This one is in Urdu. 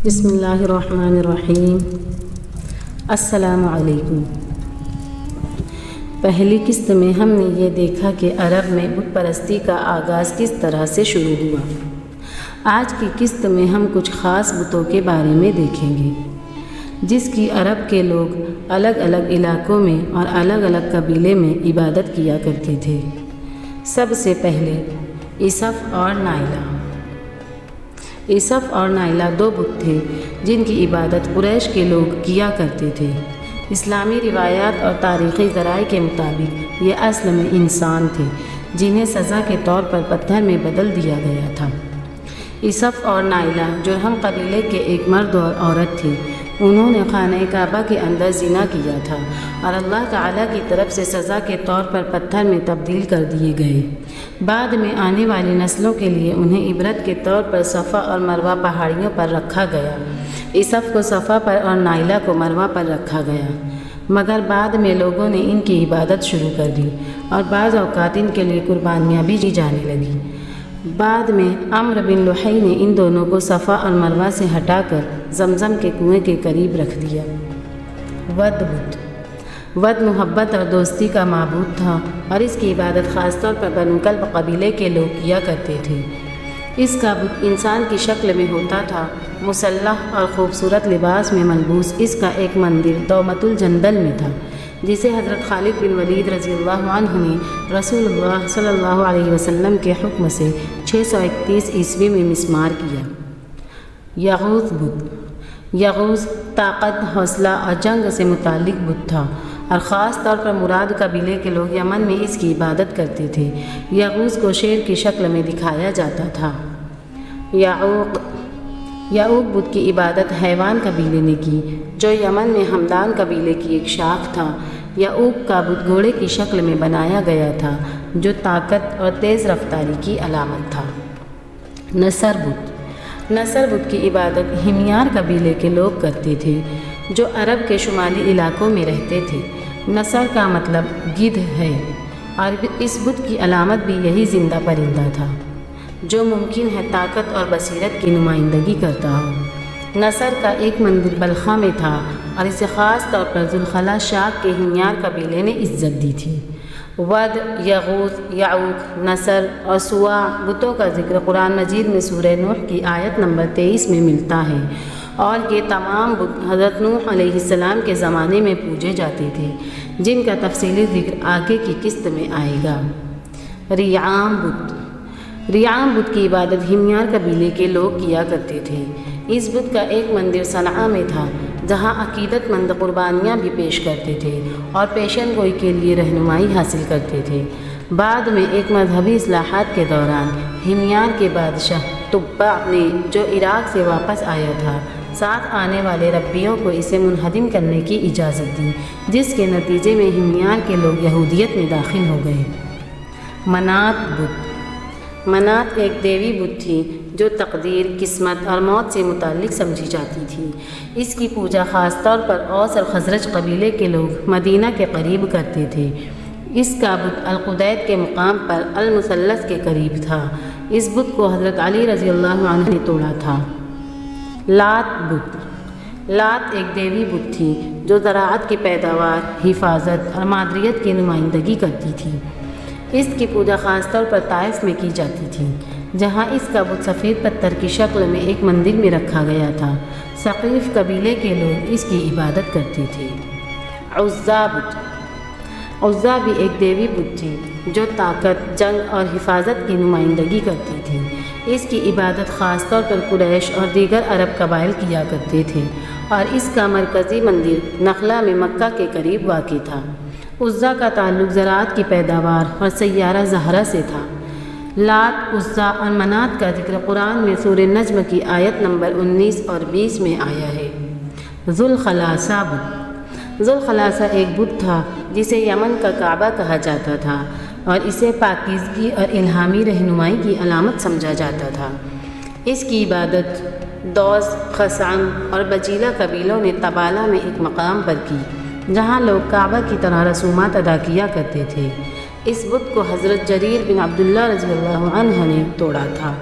بسم اللہ الرحمن الرحیم۔ السلام علیکم۔ پہلی قسط میں ہم نے یہ دیکھا کہ عرب میں بت پرستی کا آغاز کس طرح سے شروع ہوا۔ آج کی قسط میں ہم کچھ خاص بتوں کے بارے میں دیکھیں گے جس کی عرب کے لوگ الگ الگ علاقوں میں اور الگ الگ قبیلے میں عبادت کیا کرتے تھے۔ سب سے پہلے اسف اور نائلہ۔ اسف اور نائلہ دو بت تھے جن کی عبادت قریش کے لوگ کیا کرتے تھے۔ اسلامی روایات اور تاریخی ذرائع کے مطابق یہ اصل میں انسان تھے جنہیں سزا کے طور پر پتھر میں بدل دیا گیا تھا۔ اسف اور نائلہ جو ہم قبیلے کے ایک مرد اور عورت تھے، انہوں نے خانہ کعبہ کے اندر زنا کیا تھا اور اللہ تعالیٰ کی طرف سے سزا کے طور پر پتھر میں تبدیل کر دیے گئے۔ بعد میں آنے والی نسلوں کے لیے انہیں عبرت کے طور پر صفا اور مروہ پہاڑیوں پر رکھا گیا۔ اسف کو صفا پر اور نائلہ کو مروہ پر رکھا گیا، مگر بعد میں لوگوں نے ان کی عبادت شروع کر دی اور بعض اوقات ان کے لیے قربانیاں بھی دی جانے لگیں۔ بعد میں عمرو بن لحی نے ان دونوں کو صفا اور مروہ سے ہٹا کر زمزم کے کنویں کے قریب رکھ دیا۔ With but. ود محبت اور دوستی کا معبود تھا اور اس کی عبادت خاص طور پر بنو کلب قبیلے کے لوگ کیا کرتے تھے۔ اس کا بت انسان کی شکل میں ہوتا تھا، مسلح اور خوبصورت لباس میں ملبوس۔ اس کا ایک مندر دومت الجندل میں تھا جسے حضرت خالد بن ولید رضی اللہ عنہ نے رسول اللہ صلی اللہ علیہ وسلم کے حکم سے 631 عیسوی میں مسمار کیا۔ یغوث بت۔ یغوث طاقت، حوصلہ اور جنگ سے متعلق بت تھا اور خاص طور پر مراد قبیلے کے لوگ یمن میں اس کی عبادت کرتے تھے۔ یغوث کو شیر کی شکل میں دکھایا جاتا تھا۔ یعوق۔ یعوق بت کی عبادت حیوان قبیلے نے کی جو یمن میں ہمدان قبیلے کی ایک شاخ تھا۔ یعوق کا بت گھوڑے کی شکل میں بنایا گیا تھا جو طاقت اور تیز رفتاری کی علامت تھا۔ نصر بت۔ نصر بت کی عبادت ہمیار قبیلے کے لوگ کرتے تھے جو عرب کے شمالی علاقوں میں رہتے تھے۔ نصر کا مطلب گدھ ہے اور اس بت کی علامت بھی یہی زندہ پرندہ تھا جو ممکن ہے طاقت اور بصیرت کی نمائندگی کرتا ہو۔ نصر کا ایک مندر بلخا میں تھا اور اسے خاص طور پر ذوالخلا شاخ کے ہمیار قبیلے نے عزت دی تھی۔ ود، یغوث، یعوق، نصر اور سواع بتوں کا ذکر قرآن مجید میں سورہ نوح کی آیت نمبر 23 میں ملتا ہے اور یہ تمام بت حضرت نوح علیہ السلام کے زمانے میں پوجے جاتے تھے جن کا تفصیلی ذکر آگے کی قسط میں آئے گا۔ ریعام بت۔ ریعام بت کی عبادت ہمیار قبیلے کے لوگ کیا کرتے تھے۔ اس بت کا ایک مندر صنعاء میں تھا جہاں عقیدت مند قربانیاں بھی پیش کرتے تھے اور پیشن گوئی کے لیے رہنمائی حاصل کرتے تھے۔ بعد میں ایک مذہبی اصلاحات کے دوران ہمیار کے بادشاہ تبع نے جو عراق سے واپس آیا تھا، ساتھ آنے والے ربیوں کو اسے منہدم کرنے کی اجازت دی، جس کے نتیجے میں ہمیار کے لوگ یہودیت میں داخل ہو گئے۔ منات بت۔ منات ایک دیوی بت تھی جو تقدیر، قسمت اور موت سے متعلق سمجھی جاتی تھی۔ اس کی پوجا خاص طور پر اوس اور خزرج قبیلے کے لوگ مدینہ کے قریب کرتے تھے۔ اس کا بت القدید کے مقام پر المثلث کے قریب تھا۔ اس بت کو حضرت علی رضی اللہ عنہ نے توڑا تھا۔ لات بت۔ لات ایک دیوی بت تھی جو زراعت کی پیداوار، حفاظت اور مادریت کی نمائندگی کرتی تھی۔ اس کی پوجا خاص طور پر طائف میں کی جاتی تھی جہاں اس کا بت سفید پتھر کی شکل میں ایک مندر میں رکھا گیا تھا۔ ثقیف قبیلے کے لوگ اس کی عبادت کرتے تھے۔ عزا بت۔ عزا بھی ایک دیوی بت تھی جو طاقت، جنگ اور حفاظت کی نمائندگی کرتی تھی۔ اس کی عبادت خاص طور پر قریش اور دیگر عرب قبائل کیا کرتے تھے اور اس کا مرکزی مندر نخلا میں مکہ کے قریب واقع تھا۔ عزا کا تعلق زراعت کی پیداوار اور سیارہ زہرہ سے تھا۔ لات، عزا اور منات کا ذکر قرآن میں سورہ نجم کی آیت نمبر 19 اور 20 میں آیا ہے۔ ذوالخلاصہ بت۔ ذوالخلاصہ ایک بت تھا جسے یمن کا کعبہ کہا جاتا تھا اور اسے پاکیزگی اور الہامی رہنمائی کی علامت سمجھا جاتا تھا۔ اس کی عبادت دوس، خثعم اور بجیلہ قبیلوں نے تبالہ میں ایک مقام پر کی جہاں لوگ کعبہ کی طرح رسومات ادا کیا کرتے تھے۔ اس بت کو حضرت جریر بن عبداللہ رضی اللہ عنہ نے توڑا تھا۔